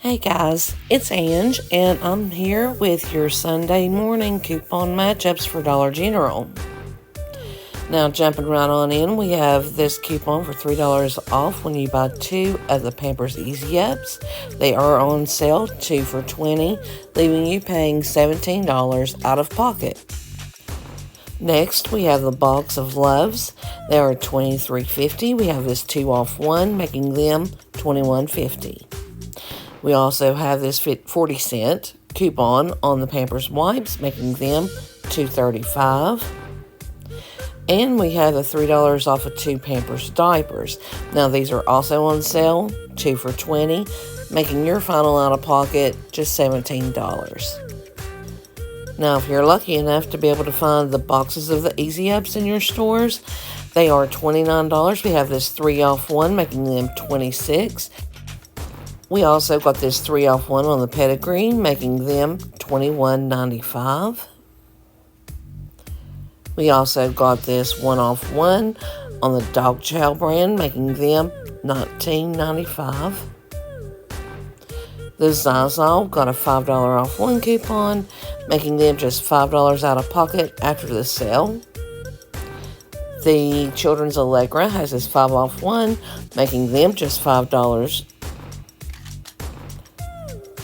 Hey guys, it's Ange, and I'm here with your Sunday morning coupon matchups for Dollar General. Now, jumping right on in, we have this coupon for $3 off when you buy 2 of the Pampers Easy Ups. They are on sale, 2 for $20, leaving you paying $17 out of pocket. Next, we have the box of Loves. They are $23.50. We have this 2 off 1, making them $21.50. We also have this 40-cent coupon on the Pampers wipes, making them $2.35. And we have the $3 off of 2 Pampers diapers. Now these are also on sale, 2 for $20, making your final out of pocket just $17. Now if you're lucky enough to be able to find the boxes of the Easy Ups in your stores, they are $29. We have this 3 off 1, making them $26. We also got this 3 off 1 on the pedigree, making them $21.95. We also got this 1 off 1 on the dog chow brand, making them $19.95. The Zazal got a $5 off 1 coupon, making them just $5 out of pocket after the sale. The Children's Allegra has this 5 off 1, making them just $5.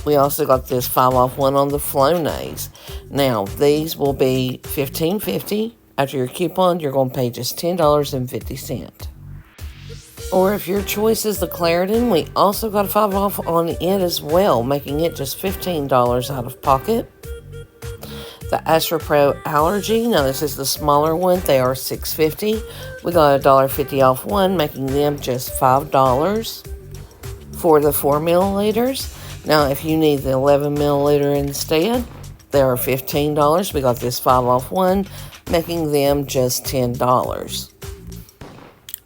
We also got this 5 off 1 on the Flonase. Now, these will be $15.50. After your coupon, you're going to pay just $10.50. Or if your choice is the Claritin, we also got a 5 off on it as well, making it just $15 out of pocket. The Astra Pro Allergy, now this is the smaller one, they are $6.50. We got a $1.50 off 1, making them just $5 for the 4 milliliters. Now, if you need the 11 milliliter instead, they are $15. We got this 5 off 1, making them just $10.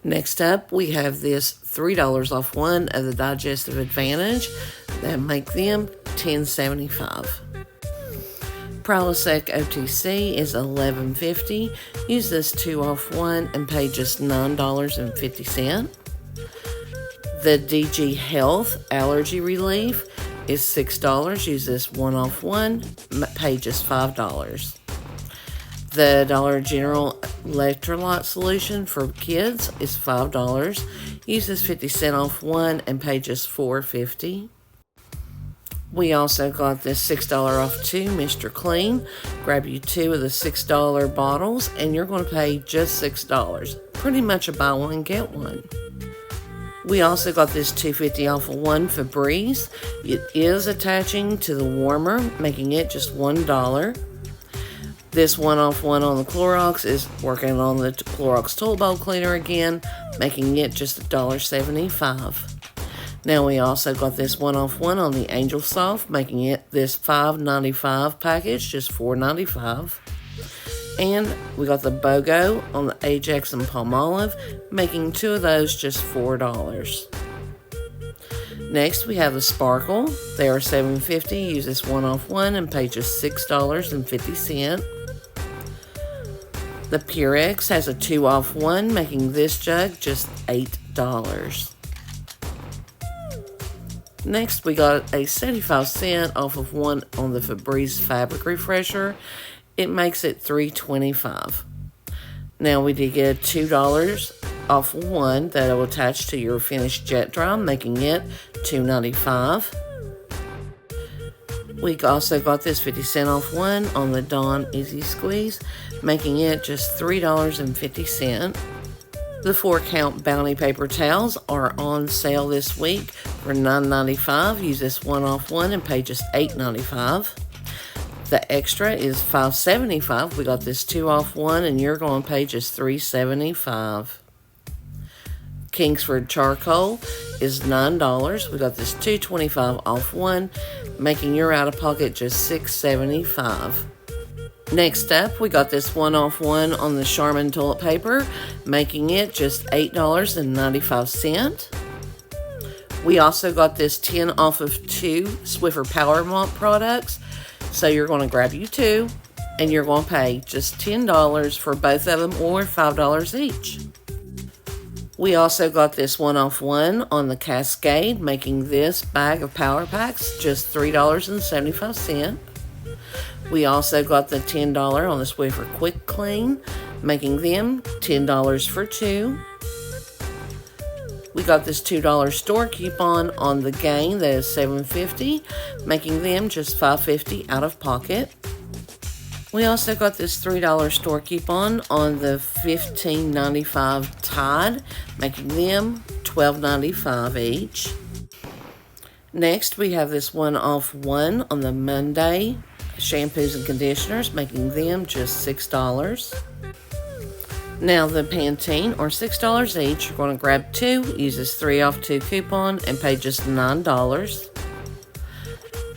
Next up, we have this $3 off 1 of the Digestive Advantage that make them $10.75. Prilosec OTC is $11.50. Use this 2 off 1 and pay just $9.50. The DG Health Allergy Relief is $6. Use this 1 off 1, pay just $5. The Dollar General Electrolyte Solution for kids is $5. Use this 50-cent off 1 and pay just $4.50. We also got this $6 off 2 Mr. Clean. Grab you 2 of the $6 bottles and you're going to pay just $6. Pretty much a buy one, get one. We also got this $2.50 off of 1 Febreze. It is attaching to the warmer, making it just $1. This 1 off 1 on the Clorox is working on the Clorox Tool Bowl Cleaner again, making it just $1.75. Now we also got this 1 off 1 on the Angel Soft, making it this $5.95 package, just $4.95. And we got the BOGO on the Ajax and Palmolive, making 2 of those just $4. Next, we have the Sparkle. They are $7.50. Use this 1 off 1 and pay just $6.50. The Purex has a 2 off 1, making this jug just $8. Next, we got a 75-cent off of 1 on the Febreze Fabric Refresher. It makes it $3.25. Now we did get $2 off 1 that will attach to your finished jet drum, making it $2.95. We also got this 50-cent off 1 on the Dawn Easy Squeeze, making it just $3.50. The 4-count Bounty paper towels are on sale this week for $9.95. Use this 1 off 1 and pay just $8.95. The extra is $5.75. We got this 2 off 1 and you're going to pay just $3.75. Kingsford Charcoal is $9. We got this $2.25 off 1, making your out of pocket just $6.75. Next up, we got this 1 off 1 on the Charmin toilet paper, making it just $8.95. We also got this 10 off of 2 Swiffer Power Mop products. So you're going to grab you 2 and you're going to pay just $10 for both of them or $5 each. We also got this 1-off 1 on the Cascade, making this bag of Power Packs just $3.75. We also got the $10 on the Swiffer Quick Clean, making them $10 for 2. We got this $2 store coupon on the Gain that is $7.50, making them just $5.50 out of pocket. We also got this $3 store coupon on the $15.95 Tide, making them $12.95 each. Next, we have this 1-off 1 on the Monday shampoos and conditioners, making them just $6. Now the Pantene are $6 each. You're going to grab 2, use this 3-off 2 coupon, and pay just $9.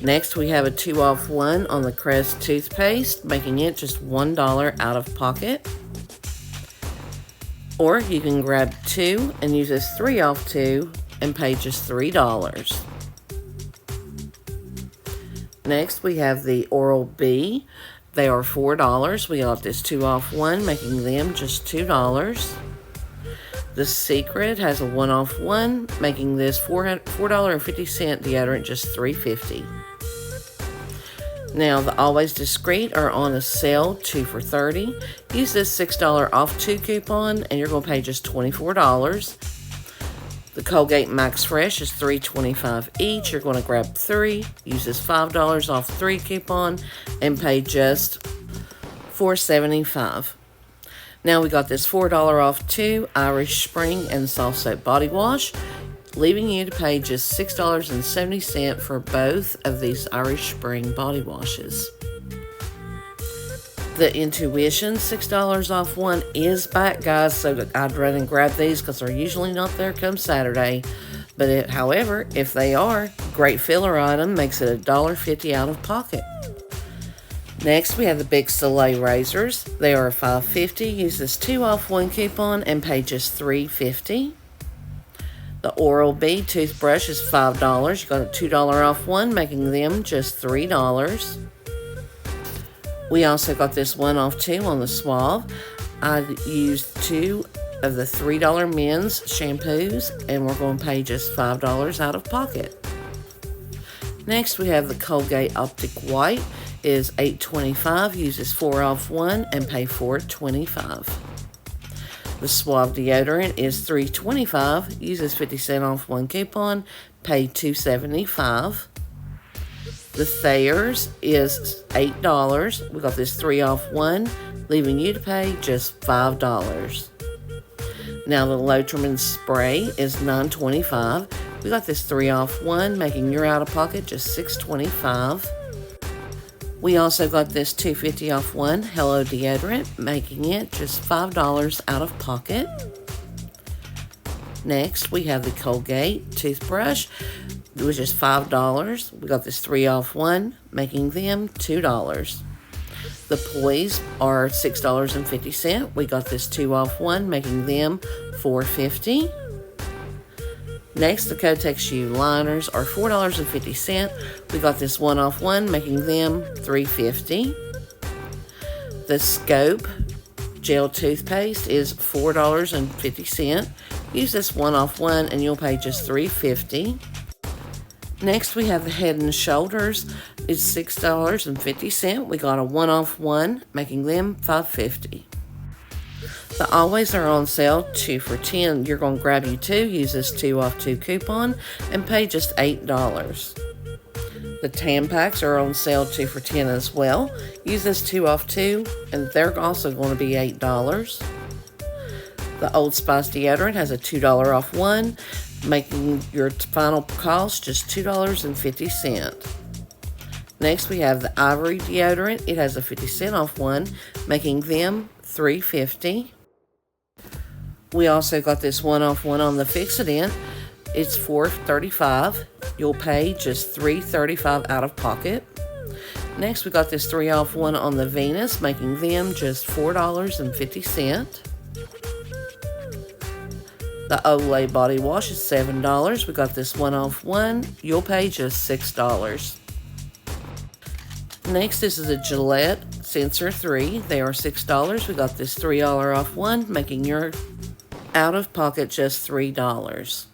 Next, we have a 2-off 1 on the Crest toothpaste, making it just $1 out of pocket. Or you can grab 2 and use this 3-off 2 and pay just $3. Next, we have the Oral-B. They are $4. We got this 2-off 1, making them just $2. The Secret has a 1-off 1, making this $4.50 deodorant just $3.50. Now, the Always Discreet are on a sale, 2 for $30. Use this $6 off 2 coupon, and you're going to pay just $24. The Colgate Max Fresh is $3.25 each. You're going to grab 3, use this $5 off 3 coupon, and pay just $4.75. Now we got this $4 off 2 Irish Spring and Soft Soap Body Wash, leaving you to pay just $6.70 for both of these Irish Spring body washes. The Intuition $6 off 1 is back, guys, so I'd run and grab these because they're usually not there come Saturday. But however, if they are, great filler item, makes it $1.50 out of pocket. Next, we have the Big Soleil razors. They are $5.50. Use this 2-off 1 coupon and pay just $3.50. The Oral-B toothbrush is $5. You got a $2 off 1, making them just $3. We also got this 1-off 2 on the Suave. I used 2 of the $3 men's shampoos, and we're going to pay just $5 out of pocket. Next, we have the Colgate Optic White. It is $8.25. Use this 4-off 1 and pay $4.25. The Suave deodorant is $3.25. Use this 50-cent off 1 coupon, pay $2.75. The Thayer's is $8. We got this 3-off 1, leaving you to pay just $5. Now the Lotrimin spray is $9.25. We got this 3-off 1, making your out-of-pocket just $6.25. We also got this $2.50 off 1 Hello deodorant, making it just $5 out of pocket. Next, we have the Colgate toothbrush. It was just $5. We got this 3-off 1, making them $2. The Poise are $6.50. We got this 2-off 1, making them $4.50. Next, the Kotex shoe liners are $4.50. We got this 1-off 1, making them $3.50. The Scope gel toothpaste is $4.50. Use this 1-off 1 and you'll pay just $3.50. Next, we have the Head & Shoulders. It's $6.50. We got a 1-off 1, making them $5.50. The Always are on sale, 2 for $10. You're going to grab you 2, use this 2-off 2 coupon, and pay just $8. The Tampax are on sale, 2 for $10 as well. Use this 2-off 2, and they're also going to be $8. The Old Spice deodorant has a $2 off 1, making your final cost just $2.50. Next, we have the Ivory deodorant. It has a 50-cent off 1, making them $3.50. We also got this 1-off 1 on the Fix-It-In. It's $4.35. You'll pay just $3.35 out of pocket. Next, we got this 3-off 1 on the Venus, making them just $4.50. The Olay body wash is $7. We got this 1-off 1. You'll pay just $6. Next, this is a Gillette Sensor 3. They are $6. We got this $3 off 1, making your Out of pocket, just $3.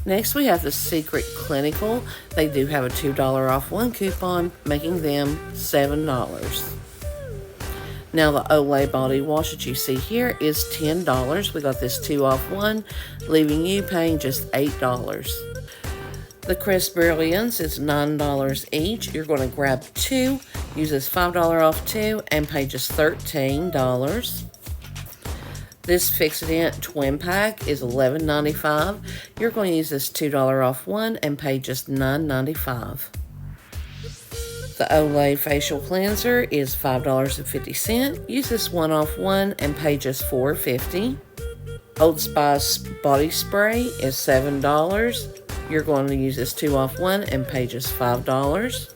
Next, we have the Secret Clinical. They do have a $2 off one coupon, making them $7. Now, the Olay body wash that you see here is $10. We got this 2 off 1, leaving you paying just $8. The Crisp Brilliance is $9 each. You're going to grab 2, use this $5 off 2, and pay just $13. This Fix-It Twin Pack is $11.95. You're going to use this $2 off 1 and pay just $9.95. The Olay Facial Cleanser is $5.50. Use this 1 off 1 and pay just $4.50. Old Spice Body Spray is $7. You're going to use this 2 off 1 and pay just $5.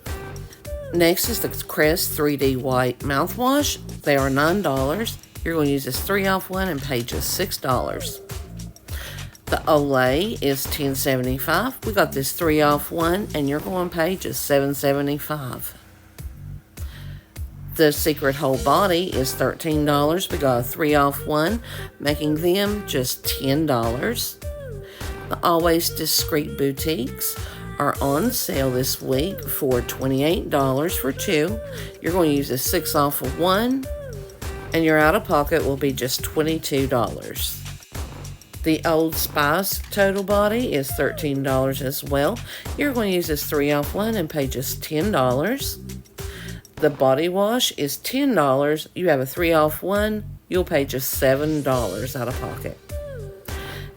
Next is the Crest 3D White Mouthwash. They are $9. You're going to use this 3 off 1 and pay just $6. The Olay is $10.75. We got this 3 off 1 and you're going to pay just $7.75. The Secret Whole Body is $13. We got a 3 off 1, making them just $10. The Always Discreet Boutiques are on sale this week for $28 for 2. You're going to use a 6 off of 1, and your out-of-pocket will be just $22. The Old Spice Total Body is $13 as well. You're going to use this 3 off 1 and pay just $10. The body wash is $10. You have a 3 off 1, you'll pay just $7 out of pocket.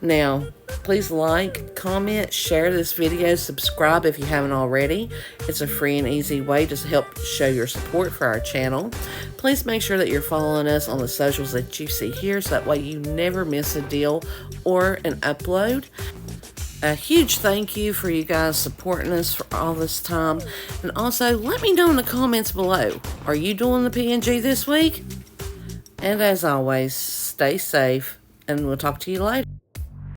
Now, please like, comment, share this video, subscribe if you haven't already. It's a free and easy way to help show your support for our channel. Please make sure that you're following us on the socials that you see here so that way you never miss a deal or an upload. A huge thank you for you guys supporting us for all this time. And also, let me know in the comments below, are you doing the P&G this week? And as always, stay safe, and we'll talk to you later.